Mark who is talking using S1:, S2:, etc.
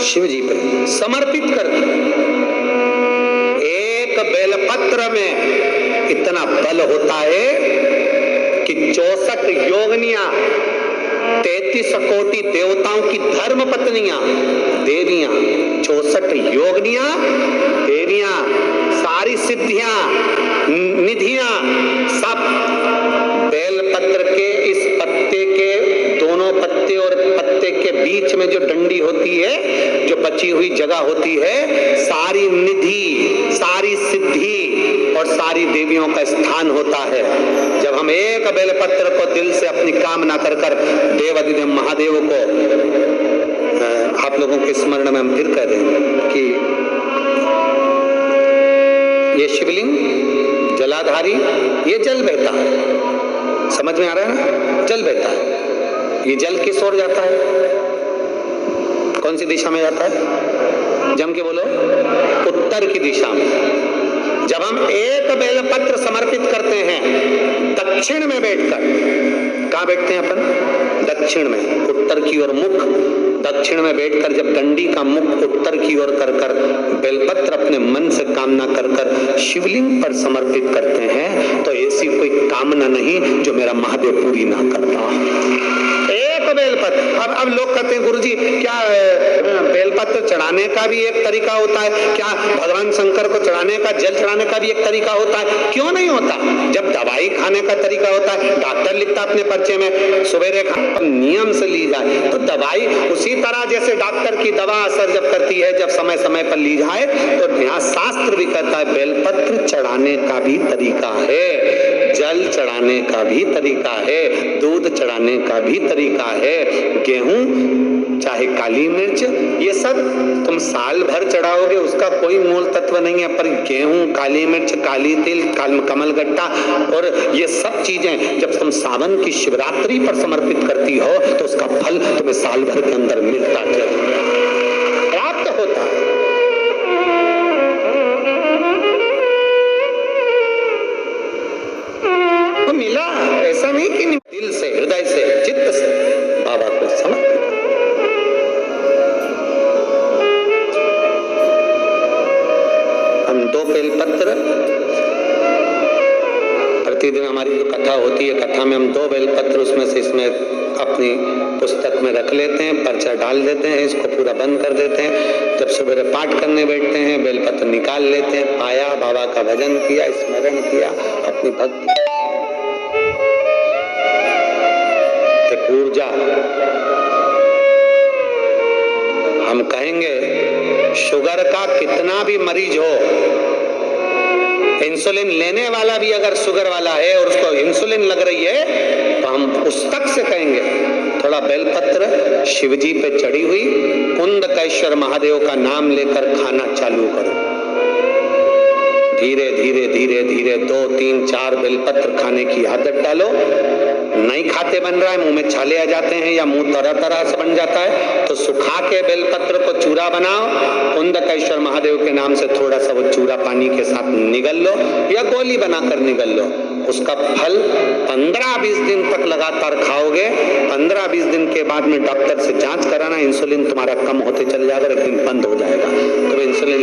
S1: शिव जी पे समर्पित कर दी। एक बेलपत्र में इतना बल होता है कि 64 योगिनियां, 33 कोटि देवताओं की धर्म पत्नियां, देवियां, 64 योगिनियां, देवियां, सारी सिद्धियां, निधियां, सब बेलपत्र के इस पत्ते के दोनों पत्ते और पत्ते के बीच में जो डंडी होती है, जो बची हुई जगह होती है, सारी निधि, सारी सिद्धि और सारी देवियों का स्थान होता है। जब हम एक बेलपत्र को दिल से अपनी कामना कर कर देवाधिदेव महादेव को, आप लोगों के स्मरण में हम फिर कह दें कि ये शिवलिंग जलाधारी, ये जल बहता है, समझ में आ रहा है ना? जल बहता है। ये जल किस ओर जाता है? कौन सी दिशा में जाता है? जम के बोलो। उत्तर की दिशा में। जब हम एक बेलपत्र समर्पित करते हैं दक्षिण में बैठकर, कहां बैठते हैं अपन? दक्षिण में, उत्तर की ओर मुख। दक्षिण में बैठकर जब डंडी का मुख उत्तर की ओर कर कर बेलपत्र अपने मन से कामना कर कर शिवलिंग पर समर्पित करते हैं, तो ऐसी कोई कामना नहीं जो मेरा महादेव पूरी ना करता। एक बेलपत्र। अब लोग कहते हैं गुरुजी क्या बेलपत्र चढ़ाने का भी एक तरीका होता है? क्या भगवान शंकर को चढ़ाने का, जल चढ़ाने का भी एक तरीका होता है? क्यों नहीं होता? जब दवाई खाने का तरीका होता है, डॉक्टर लिखता अपने पर्चे में सवेरे नियम से ली जाए, तो दवाई उसी तरह जैसे डॉक्टर की दवा असर जब करती है, जब समय समय पर ली जाए, तो यहाँ शास्त्र भी कहता है बेलपत्र चढ़ाने का भी तरीका है, जल चढ़ाने का भी तरीका है, दूध चढ़ाने का भी तरीका है, गेहूं चाहे काली मिर्च, ये सब तुम साल भर चढ़ाओगे उसका कोई मूल तत्व नहीं है, पर गेहूं, काली मिर्च, काली तिल, कमलगट्टा और ये सब चीजें जब तुम सावन की शिवरात्रि पर समर्पित करती हो तो उसका फल तुम्हें साल भर के अंदर मिलता जरूर प्राप्त होता। तो मिला, ऐसा नहीं कि दिल से, हृदय से, चित्त से बाबा को समर्पित। हम 2 बेलपत्र प्रतिदिन, हमारी जो कथा होती है, कथा में हम 2 बेलपत्र उसमें से इसमें अपनी पुस्तक में रख लेते हैं, पर्चा डाल देते हैं, इसको पूरा बंद कर देते हैं। जब सवेरे पाठ करने बैठते हैं बेलपत्र निकाल लेते हैं, पाया, बाबा का भजन किया, स्मरण किया, अपनी भक्ति, एक ऊर्जा। हम कहेंगे शुगर का कितना भी मरीज हो, इंसुलिन लेने वाला भी अगर शुगर वाला है और उसको इंसुलिन लग रही है, तो हम पुस्तक से कहेंगे थोड़ा बेलपत्र शिवजी पे चढ़ी हुई कुंदकेश्वर महादेव का नाम लेकर खाना चालू करो। धीरे धीरे धीरे धीरे 2, 3, 4 बेलपत्र खाने की आदत डालो। नहीं खाते बन रहा है, मुंह में छाले आ जाते हैं या मुंह तरह तरह से बन जाता है, तो सुखा के बेलपत्र को चूरा बनाओ, कुंदकेश्वर महादेव के नाम से थोड़ा सा वो चूरा पानी के साथ निगल लो या गोली बनाकर निगल लो। उसका फल 15-20 दिन तक लगातार खाओगे। 15-20 दिन के बाद में डॉक्टर से जांच कराना, इंसुलिन तुम्हारा कम होते चले जाएगा, एक दिन बंद हो जाएगा। तो इंसुलिन